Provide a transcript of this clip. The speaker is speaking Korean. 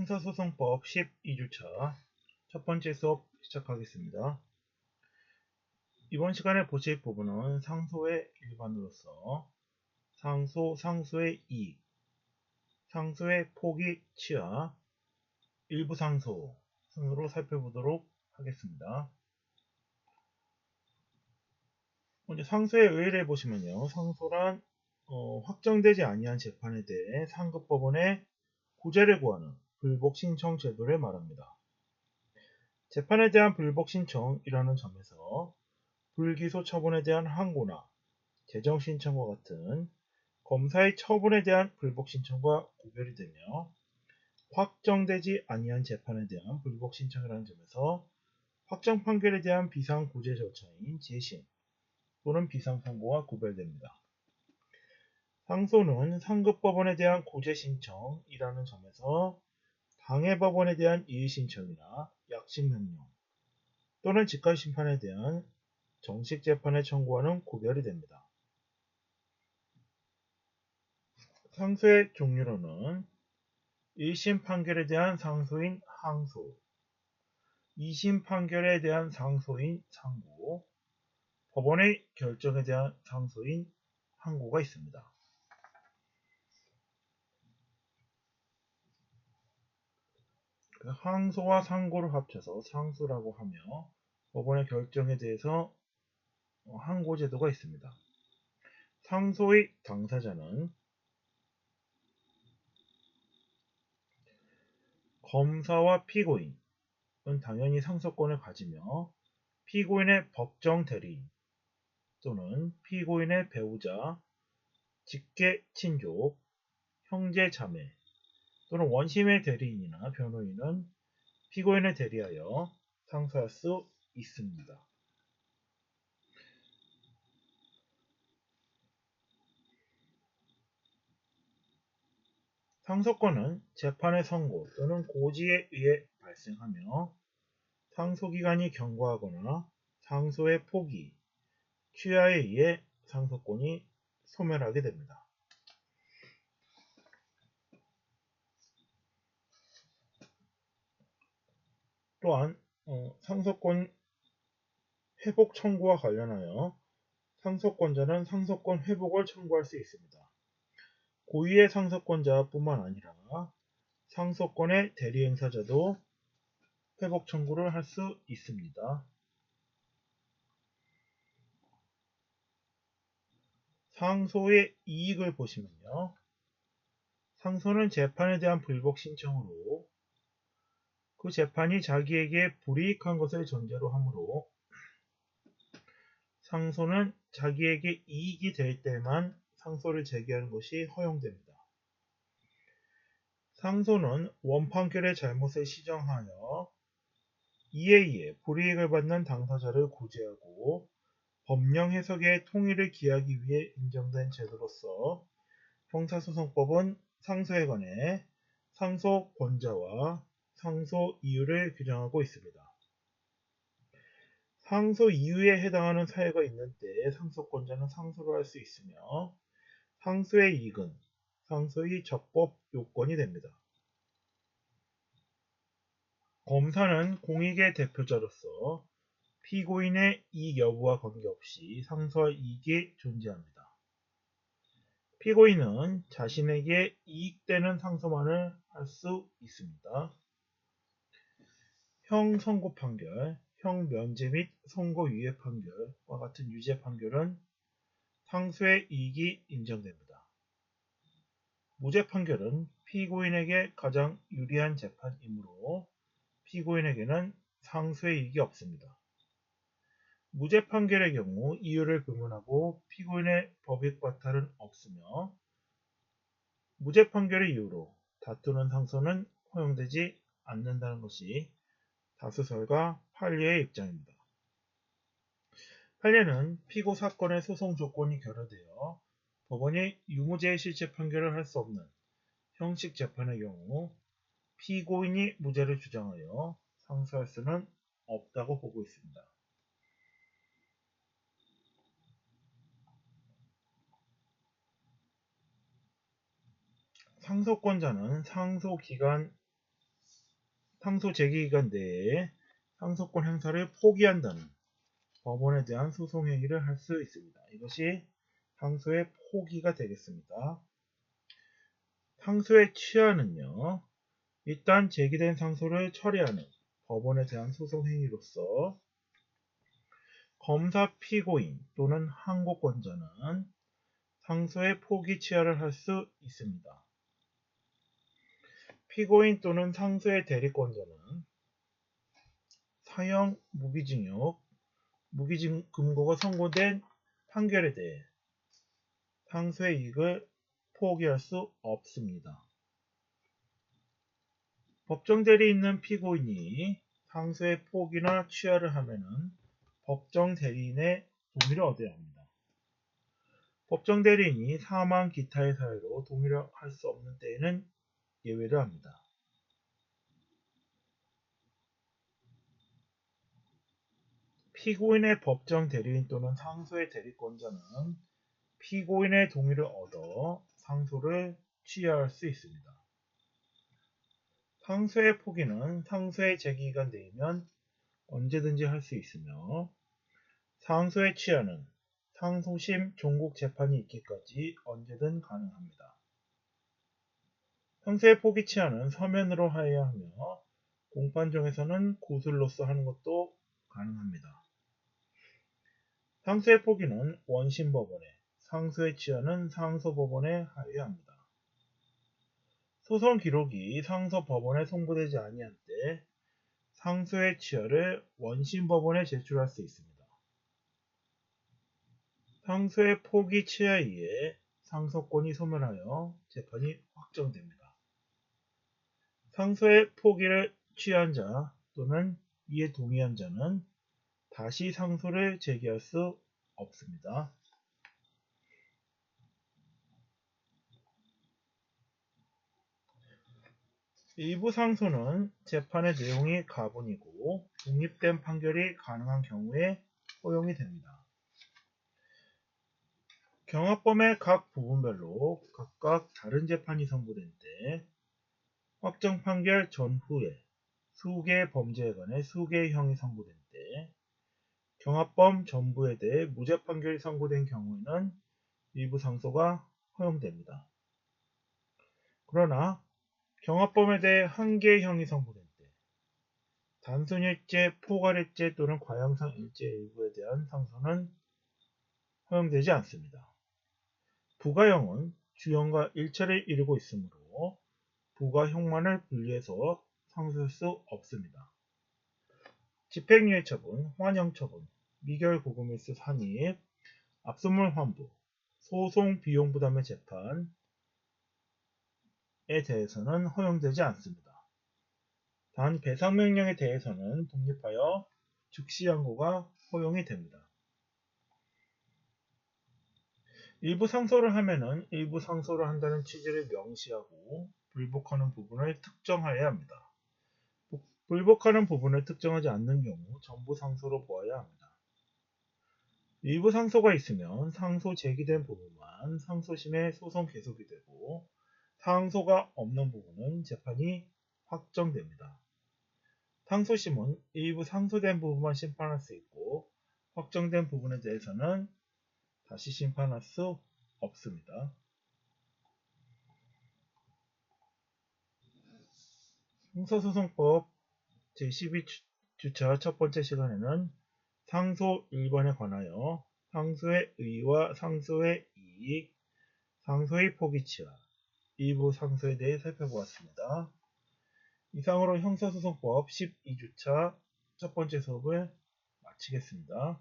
형사소송법 12주차 첫 번째 수업 시작하겠습니다. 이번 시간에 보실 부분은 상소의 일반으로서 상소, 상소의 이익, 상소의 포기, 취하, 일부 상소 순으로 살펴보도록 하겠습니다. 먼저 상소의 의의를 보시면요. 상소란 확정되지 아니한 재판에 대해 상급법원에 구제를 구하는 불복 신청 제도를 말합니다. 재판에 대한 불복 신청이라는 점에서 불기소 처분에 대한 항고나 재정 신청과 같은 검사의 처분에 대한 불복 신청과 구별이 되며 확정되지 아니한 재판에 대한 불복 신청이라는 점에서 확정 판결에 대한 비상 구제 절차인 재심 또는 비상 선고와 구별됩니다. 상소는 상급법원에 대한 구제 신청이라는 점에서 당해법원에 대한 이의 신청이나 약식 명령 또는 직권 심판에 대한 정식 재판에 청구하는 구별이 됩니다. 상소의 종류로는 1심 판결에 대한 상소인 항소, 2심 판결에 대한 상소인 상고, 법원의 결정에 대한 상소인 항고가 있습니다. 항소와 상고를 합쳐서 상소라고 하며 법원의 결정에 대해서 항고 제도가 있습니다. 상소의 당사자는 검사와 피고인은 당연히 상소권을 가지며 피고인의 법정 대리인 또는 피고인의 배우자, 직계 친족, 형제 자매 또는 원심의 대리인이나 변호인은 피고인을 대리하여 상소할 수 있습니다. 상소권은 재판의 선고 또는 고지에 의해 발생하며 상소기간이 경과하거나 상소의 포기, 취하에 의해 상소권이 소멸하게 됩니다. 또한 상소권 회복 청구와 관련하여 상소권자는 상소권 회복을 청구할 수 있습니다. 고유의 상소권자뿐만 아니라 상소권의 대리행사자도 회복 청구를 할 수 있습니다. 상소의 이익을 보시면요. 상소는 재판에 대한 불복 신청으로 그 재판이 자기에게 불이익한 것을 전제로 하므로 상소는 자기에게 이익이 될 때만 상소를 제기하는 것이 허용됩니다. 상소는 원판결의 잘못을 시정하여 이에 의해 불이익을 받는 당사자를 구제하고 법령 해석의 통일을 기하기 위해 인정된 제도로서 형사소송법은 상소에 관해 상소 권자와 상소 이유를 규정하고 있습니다. 상소 이유에 해당하는 사유가 있는 때에 상소권자는 상소를 할 수 있으며 상소의 이익은 상소의 적법 요건이 됩니다. 검사는 공익의 대표자로서 피고인의 이익 여부와 관계없이 상소할 이익이 존재합니다. 피고인은 자신에게 이익되는 상소만을 할 수 있습니다. 형 선고 판결, 형 면제 및 선고 유예 판결과 같은 유죄 판결은 상소의 이익이 인정됩니다. 무죄 판결은 피고인에게 가장 유리한 재판이므로 피고인에게는 상소의 이익이 없습니다. 무죄 판결의 경우 이유를 불문하고 피고인의 법익 과탈은 없으며 무죄 판결의 이유로 다투는 상소는 허용되지 않는다는 것이 다수설과 판례의 입장입니다. 판례는 피고 사건의 소송 조건이 결여되어 법원이 유무죄의 실체 판결을 할 수 없는 형식 재판의 경우 피고인이 무죄를 주장하여 상소할 수는 없다고 보고 있습니다. 상소권자는 상소 기간 상소 제기기간 내에 상소권 행사를 포기한다는 법원에 대한 소송 행위를 할 수 있습니다. 이것이 상소의 포기가 되겠습니다. 상소의 취하는요, 일단 제기된 상소를 처리하는 법원에 대한 소송 행위로서 검사 피고인 또는 항고권자는 상소의 포기 취하를 할 수 있습니다. 피고인 또는 상소의 대리권자는 사형, 무기징역, 무기금고가 선고된 판결에 대해 상소의 이익을 포기할 수 없습니다. 법정 대리에 있는 피고인이 상소의 포기나 취하를 하면은 법정 대리인의 동의를 얻어야 합니다. 법정 대리인이 사망 기타의 사유로 동의를 할 수 없는 때에는 예외를 합니다. 피고인의 법정 대리인 또는 상소의 대리권자는 피고인의 동의를 얻어 상소를 취하할 수 있습니다. 상소의 포기는 상소의 제기기간 내이면 언제든지 할 수 있으며 상소의 취하는 상소심 종국 재판이 있기까지 언제든 가능합니다. 상소의 포기 취하는 서면으로 하여야 하며 공판정에서는 고술로서 하는 것도 가능합니다. 상소의 포기는 원심법원에, 상소의 취하는 상소법원에 하여야 합니다. 소송 기록이 상소법원에 송부되지 아니한 때 상소의 취하를 원심법원에 제출할 수 있습니다. 상소의 포기 취하에 의해 상소권이 소멸하여 재판이 확정됩니다. 상소의 포기를 취한 자 또는 이에 동의한 자는 다시 상소를 제기할 수 없습니다. 일부 상소는 재판의 내용이 가분이고 독립된 판결이 가능한 경우에 허용이 됩니다. 경합범의 각 부분별로 각각 다른 재판이 선고된 때 확정 판결 전후에 수개의 범죄에 관해 수개의 형이 선고된 때 경합범 전부에 대해 무죄 판결이 선고된 경우에는 일부 상소가 허용됩니다. 그러나 경합범에 대해 한 개의 형이 선고된 때 단순일죄, 포괄일죄 또는 과형상 일죄 일부에 대한 상소는 허용되지 않습니다. 부가형은 주형과 일체를 이루고 있으므로 부가형만을 분리해서 상소할 수 없습니다. 집행유예 처분, 환영 처분, 미결고금일수 산입, 압수물 환부, 소송 비용 부담의 재판에 대해서는 허용되지 않습니다. 단 배상명령에 대해서는 독립하여 즉시 항고가 허용이 됩니다. 일부 상소를 하면은 일부 상소를 한다는 취지를 명시하고 불복하는 부분을 특정하여야 합니다. 불복하는 부분을 특정하지 않는 경우 전부 상소로 보아야 합니다. 일부 상소가 있으면 상소 제기된 부분만 상소심에 소송 계속이 되고 상소가 없는 부분은 재판이 확정됩니다. 상소심은 일부 상소된 부분만 심판할 수 있고 확정된 부분에 대해서는 다시 심판할 수 없습니다. 형사소송법 제12주차 첫 번째 시간에는 상소 1번에 관하여 상소의 의의와 상소의 이익, 상소의 포기 취하, 일부 상소에 대해 살펴보았습니다. 이상으로 형사소송법 12주차 첫 번째 수업을 마치겠습니다.